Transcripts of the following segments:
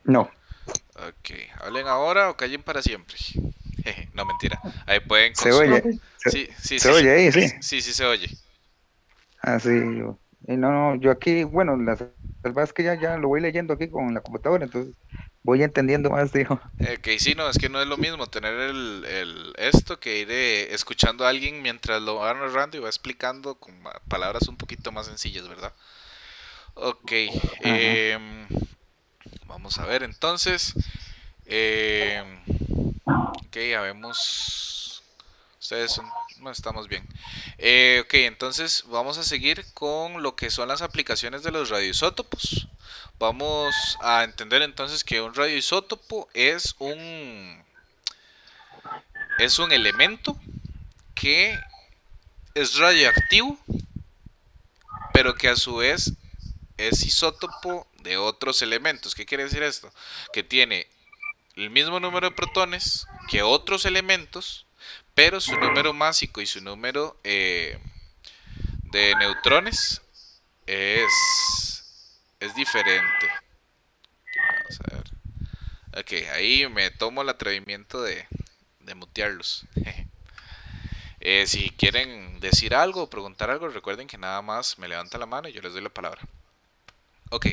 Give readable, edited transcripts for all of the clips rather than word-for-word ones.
No, Ok, hablen ahora o callen para siempre. Jeje, no, mentira. Ahí pueden se consultar. oye, Sí, sí, se sí, sí. oye ahí, sí. Sí, sí se oye. Así, no, no, yo aquí, bueno, las salvadas que ya lo voy leyendo aquí con la computadora, entonces voy entendiendo más, digo. Que sí, no, es que no es lo mismo tener esto que ir escuchando a alguien mientras lo va narrando y va explicando con palabras un poquito más sencillas, ¿verdad? Ok, Ajá. vamos a ver entonces. em, ok, ya vemos. Ustedes son. No estamos bien. Ok, entonces vamos a seguir con lo que son las aplicaciones de los radioisótopos. Vamos a entender entonces que un radioisótopo es un elemento que es radioactivo, pero que a su vez es isótopo de otros elementos. ¿Qué quiere decir esto? Que tiene el mismo número de protones que otros elementos, pero su número másico y su número de neutrones es diferente. Vamos a ver. Ok, ahí me tomo el atrevimiento de mutearlos. Si quieren decir algo o preguntar algo, recuerden que nada más me levantan la mano y yo les doy la palabra. Ok,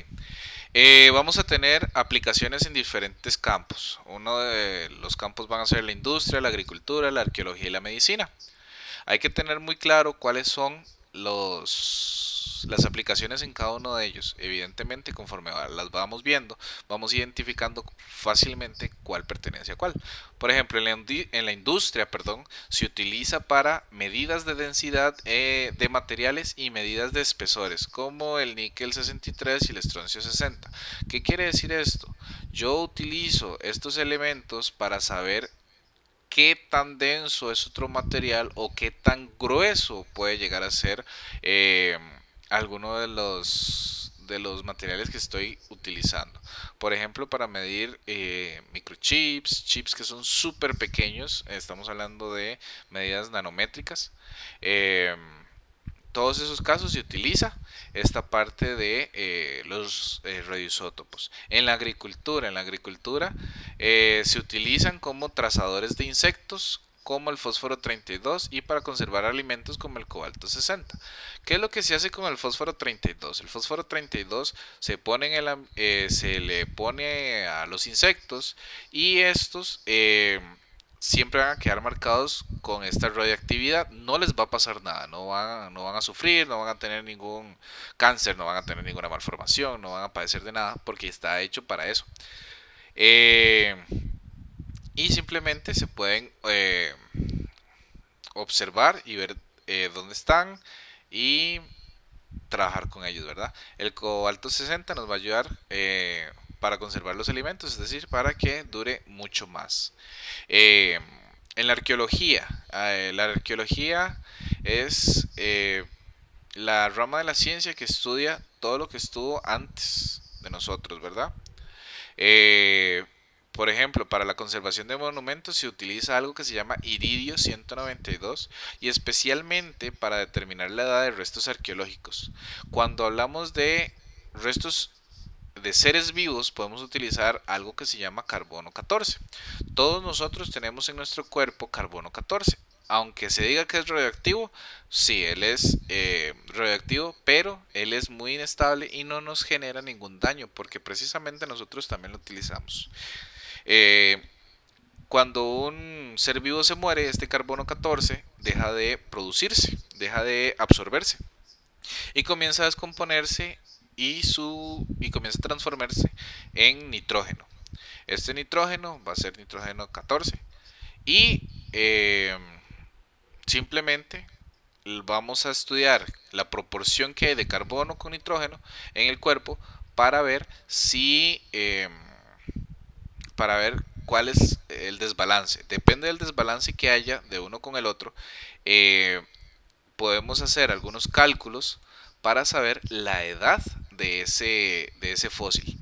vamos a tener aplicaciones en diferentes campos. Uno de los campos van a ser la industria, la agricultura, la arqueología y la medicina. Hay que tener muy claro cuáles son las aplicaciones en cada uno de ellos. Evidentemente, conforme las vamos viendo, vamos identificando fácilmente cuál pertenece a cuál. Por ejemplo, en la industria, perdón, se utiliza para medidas de densidad de materiales y medidas de espesores, como el níquel 63 y el estroncio 60. ¿Qué quiere decir esto? Yo utilizo estos elementos para saber qué tan denso es otro material o qué tan grueso puede llegar a ser eh, alguno de los materiales que estoy utilizando. Por ejemplo, para medir microchips, chips que son súper pequeños, estamos hablando de medidas nanométricas. Eh, todos esos casos se utiliza esta parte de los radioisótopos. En la agricultura se utilizan como trazadores de insectos como el fósforo 32 y para conservar alimentos como el cobalto 60. ¿Qué es lo que se hace con el fósforo 32? El fósforo 32 se le pone a los insectos y estos siempre van a quedar marcados con esta radioactividad. No les va a pasar nada, no van a sufrir, no van a tener ningún cáncer, no van a tener ninguna malformación, no van a padecer de nada porque está hecho para eso. Eh, y simplemente se pueden observar y ver dónde están y trabajar con ellos, ¿verdad? El cobalto 60 nos va a ayudar para conservar los alimentos, es decir, para que dure mucho más. Eh, en la arqueología es la rama de la ciencia que estudia todo lo que estuvo antes de nosotros, ¿verdad? Eh, por ejemplo, para la conservación de monumentos se utiliza algo que se llama iridio 192 y especialmente para determinar la edad de restos arqueológicos. Cuando hablamos de restos de seres vivos podemos utilizar algo que se llama carbono 14. Todos nosotros tenemos en nuestro cuerpo carbono 14. Aunque se diga que es radioactivo, sí, él es radioactivo, pero él es muy inestable y no nos genera ningún daño, porque precisamente nosotros también lo utilizamos. Eh, cuando un ser vivo se muere, este carbono 14 deja de producirse, deja de absorberse y comienza a descomponerse y comienza a transformarse en nitrógeno. Este nitrógeno va a ser nitrógeno 14 y simplemente vamos a estudiar la proporción que hay de carbono con nitrógeno en el cuerpo para ver si para ver cuál es el desbalance. Depende del desbalance que haya de uno con el otro. eh, Podemos hacer algunos cálculos para saber la edad de ese fósil.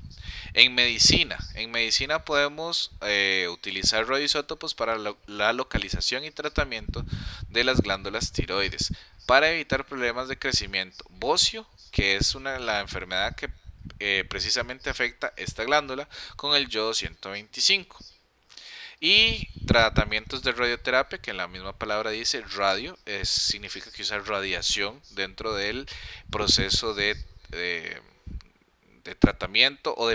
En medicina podemos utilizar radioisótopos para la localización y tratamiento de las glándulas tiroides para evitar problemas de crecimiento. Bocio, que es la enfermedad que precisamente afecta esta glándula con el yodo 125. Y tratamientos de radioterapia, que en la misma palabra dice radio, significa que usa radiación dentro del proceso de, de tratamiento o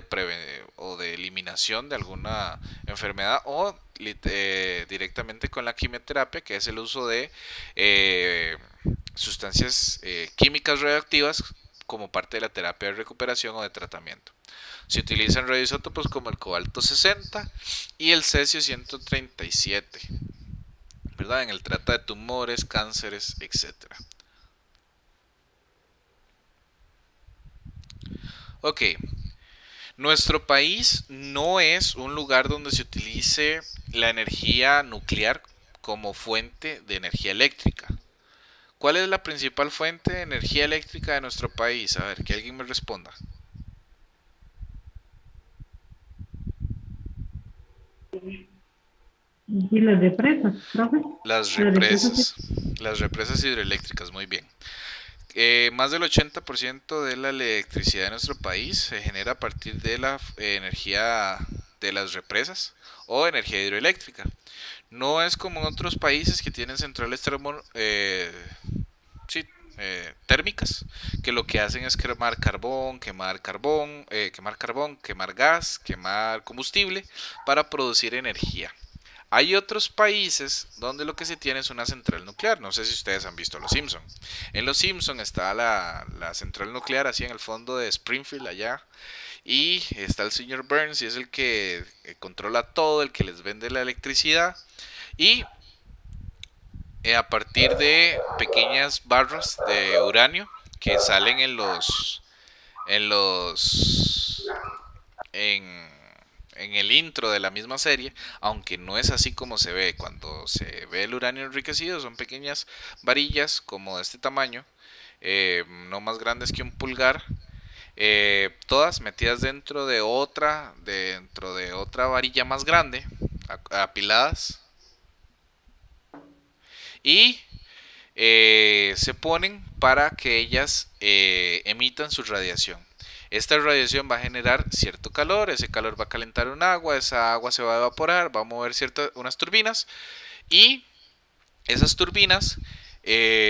de eliminación de alguna enfermedad o directamente con la quimioterapia, que es el uso de sustancias químicas radioactivas como parte de la terapia de recuperación o de tratamiento. Se utilizan radioisótopos como el cobalto 60 y el cesio 137, ¿verdad? En el trata de tumores, cánceres, etcétera. Ok, nuestro país no es un lugar donde se utilice la energía nuclear como fuente de energía eléctrica. ¿Cuál es la principal fuente de energía eléctrica de nuestro país? A ver, que alguien me responda. Y las represas, profe. Las Las represas, represas. Las represas hidroeléctricas, muy bien. Más del 80% de la electricidad de nuestro país se genera a partir de la energía de las represas o energía hidroeléctrica. No es como en otros países que tienen centrales sí, térmicas, que lo que hacen es quemar gas, quemar combustible para producir energía. Hay otros países donde lo que se tiene es una central nuclear. No sé si ustedes han visto Los Simpson. En Los Simpson está la central nuclear así en el fondo de Springfield allá. Y está el señor Burns y es el que controla todo, el que les vende la electricidad. Y a partir de pequeñas barras de uranio que salen en los en, en el intro de la misma serie, aunque no es así como se ve cuando se ve el uranio enriquecido, son pequeñas varillas como de este tamaño, no más grandes que un pulgar, todas metidas dentro de otra varilla más grande, apiladas, y se ponen para que ellas emitan su radiación. Esta radiación va a generar cierto calor, ese calor va a calentar un agua, esa agua se va a evaporar, va a mover unas turbinas y esas turbinas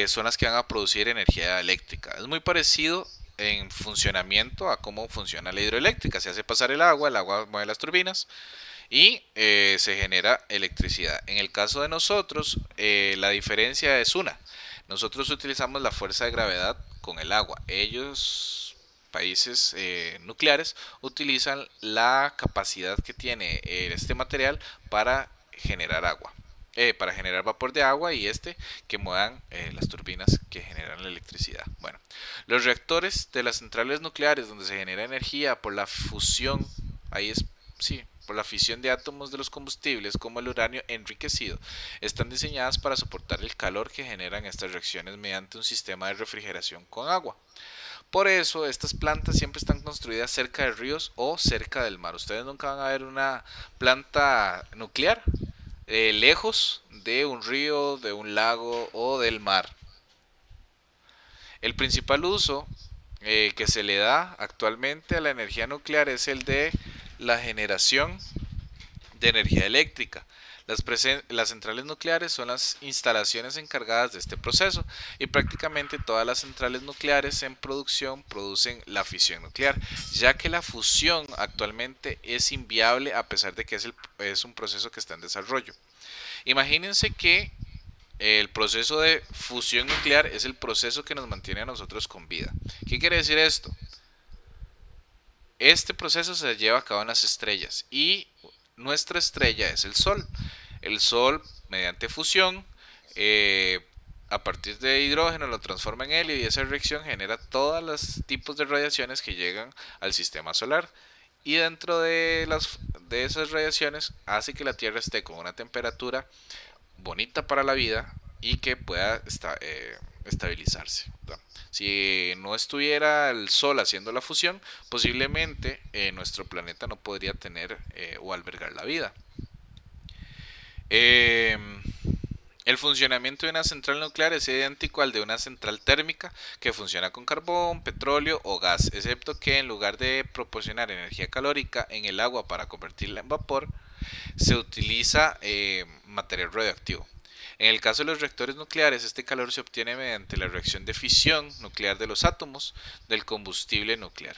son las que van a producir energía eléctrica. Es muy parecido en funcionamiento a cómo funciona la hidroeléctrica. Se hace pasar el agua mueve las turbinas y se genera electricidad. En el caso de nosotros, la diferencia es una. Nosotros utilizamos la fuerza de gravedad con el agua. Ellos, países nucleares, utilizan la capacidad que tiene este material para generar agua. Para generar vapor de agua y que muevan las turbinas que generan la electricidad. Bueno, los reactores de las centrales nucleares donde se genera energía por la fusión, ahí es, sí, por la fisión de átomos de los combustibles como el uranio enriquecido, están diseñadas para soportar el calor que generan estas reacciones mediante un sistema de refrigeración con agua. Por eso estas plantas siempre están construidas cerca de ríos o cerca del mar. Ustedes nunca van a ver una planta nuclear lejos de un río, de un lago o del mar. El principal uso que se le da actualmente a la energía nuclear es el de la generación de energía eléctrica. Las centrales nucleares son las instalaciones encargadas de este proceso y prácticamente todas las centrales nucleares en producción producen la fisión nuclear, ya que la fusión actualmente es inviable a pesar de que es un proceso que está en desarrollo. Imagínense que el proceso de fusión nuclear es el proceso que nos mantiene a nosotros con vida. ¿Qué quiere decir esto? Este proceso se lleva a cabo en las estrellas y nuestra estrella es el Sol. El Sol, mediante fusión, a partir de hidrógeno lo transforma en helio y esa reacción genera todos los tipos de radiaciones que llegan al sistema solar. Y dentro de esas radiaciones hace que la Tierra esté con una temperatura bonita para la vida y que pueda estabilizarse, ¿verdad? Si no estuviera el Sol haciendo la fusión, posiblemente nuestro planeta no podría tener o albergar la vida. Eh, El funcionamiento de una central nuclear es idéntico al de una central térmica que funciona con carbón, petróleo o gas, excepto que en lugar de proporcionar energía calórica en el agua para convertirla en vapor, se utiliza material radioactivo. En el caso de los reactores nucleares, este calor se obtiene mediante la reacción de fisión nuclear de los átomos del combustible nuclear,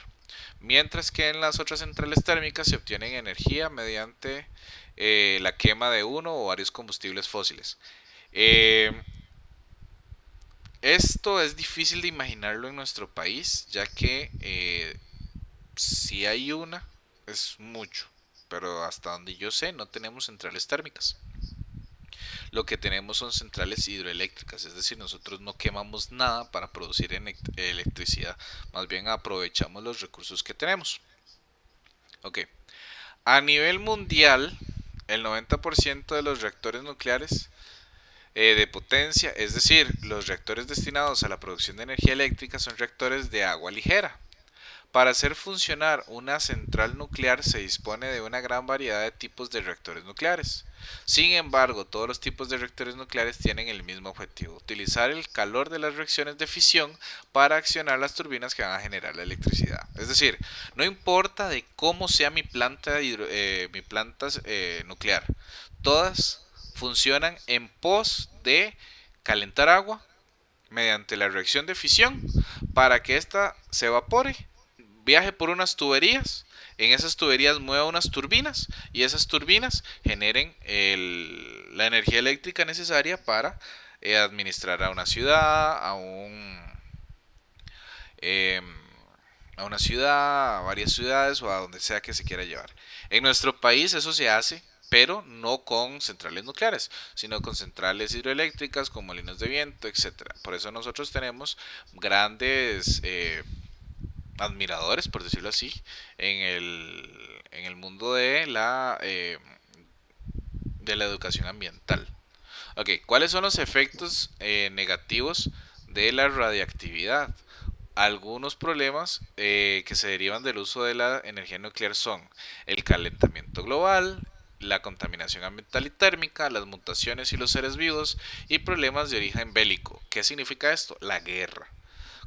mientras que en las otras centrales térmicas se obtiene energía mediante la quema de uno o varios combustibles fósiles. Eh, Esto es difícil de imaginarlo en nuestro país, ya que si hay una, es mucho, pero hasta donde yo sé no tenemos centrales térmicas. Lo que tenemos son centrales hidroeléctricas, es decir, nosotros no quemamos nada para producir electricidad, más bien aprovechamos los recursos que tenemos. Ok, a nivel mundial, el 90% de los reactores nucleares de potencia, es decir, los reactores destinados a la producción de energía eléctrica son reactores de agua ligera. Para hacer funcionar una central nuclear se dispone de una gran variedad de tipos de reactores nucleares. Sin embargo, todos los tipos de reactores nucleares tienen el mismo objetivo: utilizar el calor de las reacciones de fisión para accionar las turbinas que van a generar la electricidad. Es decir, no importa de cómo sea mi planta nuclear, todas funcionan en pos de calentar agua mediante la reacción de fisión para que ésta se evapore, viaje por unas tuberías, en esas tuberías mueva unas turbinas y esas turbinas generen la energía eléctrica necesaria para administrar a una ciudad, eh, a una ciudad, a varias ciudades o a donde sea que se quiera llevar. En nuestro país eso se hace, pero no con centrales nucleares, sino con centrales hidroeléctricas, con molinos de viento, etcétera. Por eso nosotros tenemos grandes admiradores, por decirlo así, en el mundo de la educación ambiental. Ok, ¿cuáles son los efectos negativos de la radiactividad? Algunos problemas que se derivan del uso de la energía nuclear son el calentamiento global, la contaminación ambiental y térmica, las mutaciones y los seres vivos y problemas de origen bélico. ¿Qué significa esto? La guerra,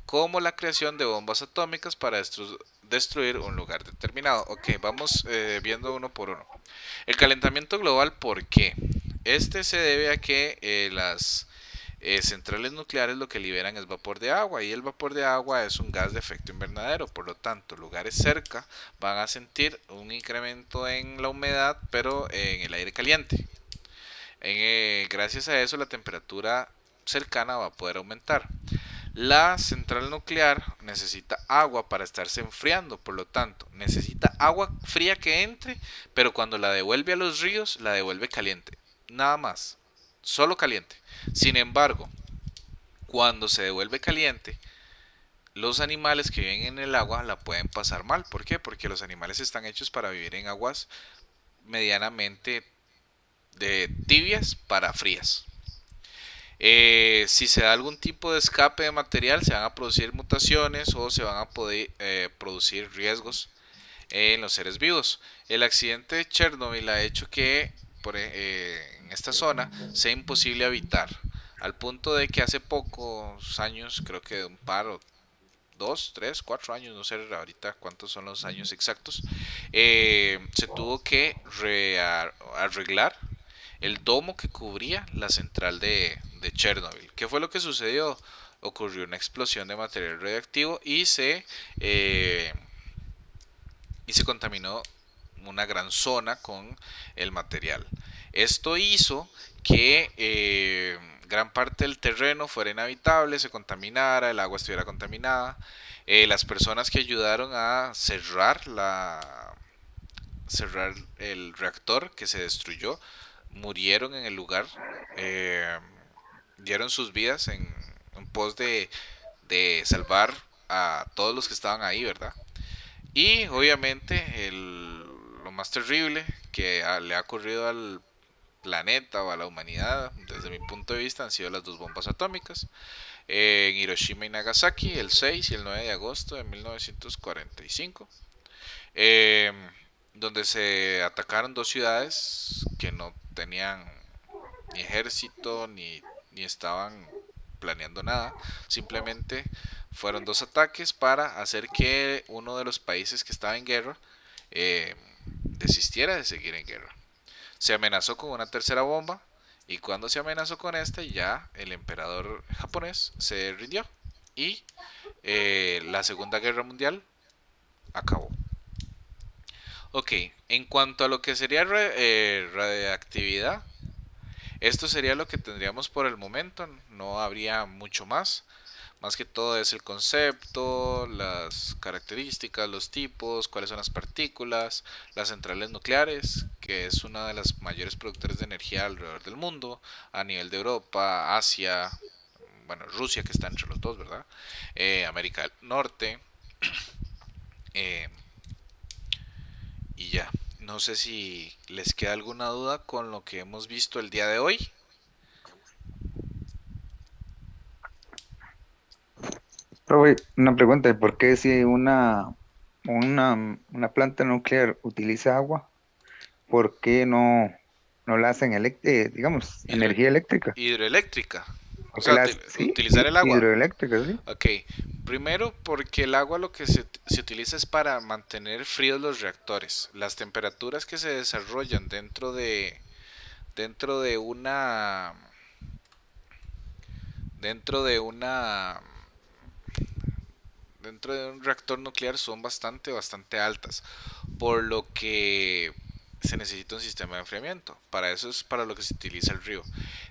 como la creación de bombas atómicas para destruir un lugar determinado. Ok, vamos viendo uno por uno. El calentamiento global, ¿por qué? Este se debe a que las centrales nucleares lo que liberan es vapor de agua y el vapor de agua es un gas de efecto invernadero, por lo tanto lugares cerca van a sentir un incremento en la humedad pero en el aire caliente. Gracias a eso la temperatura cercana va a poder aumentar. La central nuclear necesita agua para estarse enfriando, por lo tanto, necesita agua fría que entre, pero cuando la devuelve a los ríos, la devuelve caliente. Nada más, solo caliente. Sin embargo, cuando se devuelve caliente, los animales que viven en el agua la pueden pasar mal. ¿Por qué? Porque los animales están hechos para vivir en aguas medianamente de tibias para frías. Si se da algún tipo de escape de material, se van a producir mutaciones o se van a poder producir riesgos en los seres vivos. El accidente de Chernobyl ha hecho que en esta zona sea imposible habitar, al punto de que hace pocos años, creo que de un par o 2, 3, 4 años, no sé ahorita cuántos son los años exactos, se tuvo que arreglar el domo que cubría la central de Chernobyl. ¿Qué fue lo que sucedió? Ocurrió una explosión de material radioactivo y se contaminó una gran zona con el material. Esto hizo que gran parte del terreno fuera inhabitable, se contaminara, el agua estuviera contaminada. Las personas que ayudaron a cerrar el reactor que se destruyó murieron en el lugar, eh, dieron sus vidas en pos de salvar a todos los que estaban ahí, ¿verdad? Y obviamente lo más terrible que le ha ocurrido al planeta o a la humanidad, desde mi punto de vista, han sido las dos bombas atómicas en Hiroshima y Nagasaki el 6 y el 9 de agosto de 1945, donde se atacaron dos ciudades que no tenían ni ejército, ni estaban planeando nada. Simplemente fueron dos ataques para hacer que uno de los países que estaba en guerra desistiera de seguir en guerra. Se amenazó con una tercera bomba y cuando se amenazó con esta ya el emperador japonés se rindió y la Segunda Guerra Mundial acabó. Ok, en cuanto a lo que sería radiactividad, esto sería lo que tendríamos por el momento, no habría mucho más. Más que todo es el concepto, las características, los tipos, cuáles son las partículas, las centrales nucleares, que es una de las mayores productores de energía alrededor del mundo, a nivel de Europa, Asia, bueno, Rusia que está entre los dos, ¿verdad? América del Norte, eh, y ya. No sé si les queda alguna duda con lo que hemos visto el día de hoy. Profe, una pregunta, ¿por qué si una planta nuclear utiliza agua, por qué no la hacen, digamos, Hidro- energía eléctrica? hidroeléctrica. O ¿Por qué sea, sí, utilizar el agua. hidroeléctrica, sí? Ok, primero porque el agua lo que se utiliza es para mantener fríos los reactores. Las temperaturas que se desarrollan dentro de una dentro de una dentro de un reactor nuclear son bastante altas, por lo que se necesita un sistema de enfriamiento. Para eso es para lo que se utiliza el río.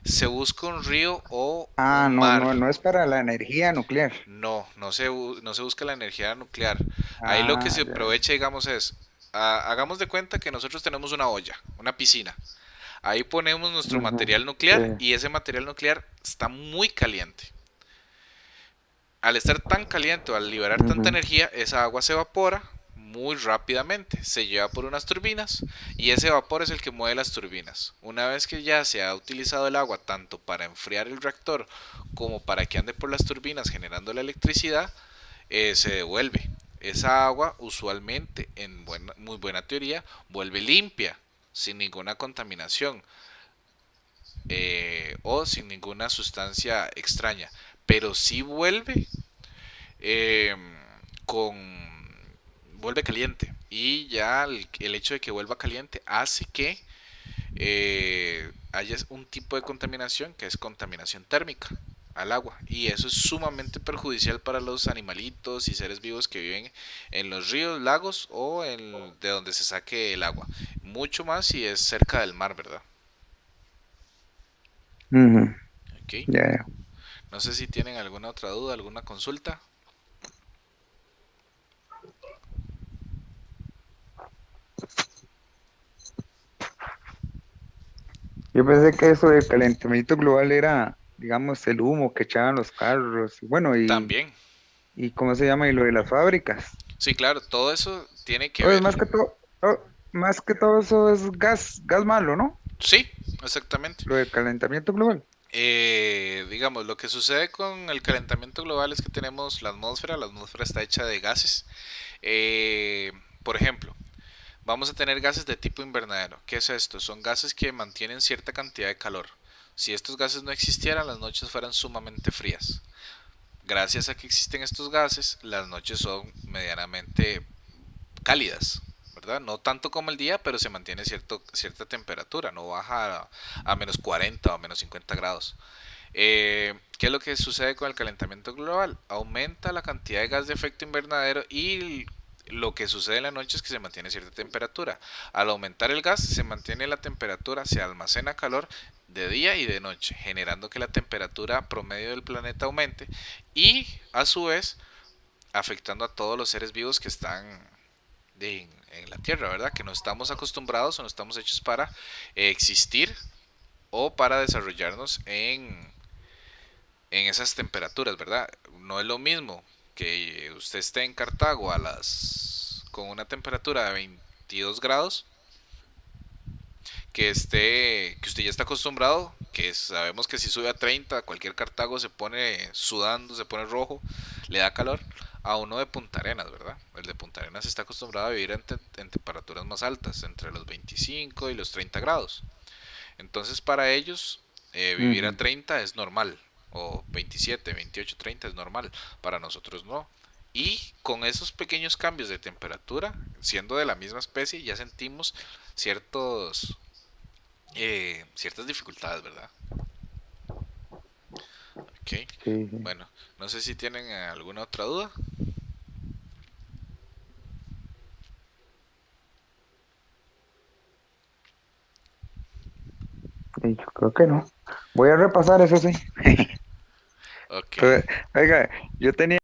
Se busca un río o Ah, un mar. no es para la energía nuclear. No se busca la energía nuclear. Ahí lo que Ah, se ya. aprovecha, digamos, es, hagamos de cuenta que nosotros tenemos una olla, una piscina. Ahí ponemos nuestro Ujú, material sí. nuclear y ese material nuclear está muy caliente. Al estar tan caliente o al liberar tanta Ujú, energía, esa agua se evapora muy rápidamente, se lleva por unas turbinas y ese vapor es el que mueve las turbinas. Una vez que ya se ha utilizado el agua tanto para enfriar el reactor como para que ande por las turbinas generando la electricidad, se devuelve. Esa agua usualmente, en muy buena teoría, vuelve limpia, sin ninguna contaminación o sin ninguna sustancia extraña. Pero sí eh, con vuelve caliente y ya el hecho de que vuelva caliente hace que haya un tipo de contaminación que es contaminación térmica al agua y eso es sumamente perjudicial para los animalitos y seres vivos que viven en los ríos, lagos o de donde se saque el agua. Mucho más si es cerca del mar, ¿verdad? ujú, Ok. ya, ya. No sé si tienen alguna otra duda, alguna consulta. Yo pensé que eso del calentamiento global era, digamos, el humo que echaban los carros, y bueno, También. y ¿cómo se llama? Y lo de las fábricas. Sí, claro, todo eso tiene que Pues ver. más que todo eso es gas malo, ¿no? Sí, exactamente. Lo del calentamiento global. Digamos, lo que sucede con el calentamiento global es que tenemos la atmósfera está hecha de gases. Eh, por ejemplo, vamos a tener gases de tipo invernadero. ¿Qué es esto? Son gases que mantienen cierta cantidad de calor. Si estos gases no existieran, las noches fueran sumamente frías. Gracias a que existen estos gases, las noches son medianamente cálidas, ¿verdad? No tanto como el día, pero se mantiene cierta temperatura, no baja a menos 40 o menos 50 grados. ¿Qué es lo que sucede con el calentamiento global? Aumenta la cantidad de gas de efecto invernadero y lo que sucede en la noche es que se mantiene cierta temperatura. Al aumentar el gas, se mantiene la temperatura, se almacena calor de día y de noche, generando que la temperatura promedio del planeta aumente y a su vez afectando a todos los seres vivos que están en la Tierra, ¿verdad? Que no estamos acostumbrados o no estamos hechos para existir o para desarrollarnos en esas temperaturas, ¿verdad? No es lo mismo que usted esté en Cartago con una temperatura de 22 grados que usted ya está acostumbrado, que sabemos que si sube a 30 cualquier Cartago se pone sudando, se pone rojo, le da calor, a uno de Punta Arenas, ¿verdad? El de Punta Arenas está acostumbrado a vivir en temperaturas más altas, entre los 25 y los 30 grados. Entonces para ellos Vivir a Ujú. 30 es normal, o 27, 28, 30 es normal, para nosotros no. Y con esos pequeños cambios de temperatura, siendo de la misma especie, ya sentimos ciertas dificultades, ¿verdad? Ok, Sí, sí. bueno, no sé si tienen alguna otra duda. Y yo creo que no. Voy a repasar eso sí. Ok. Entonces, oiga, yo tenía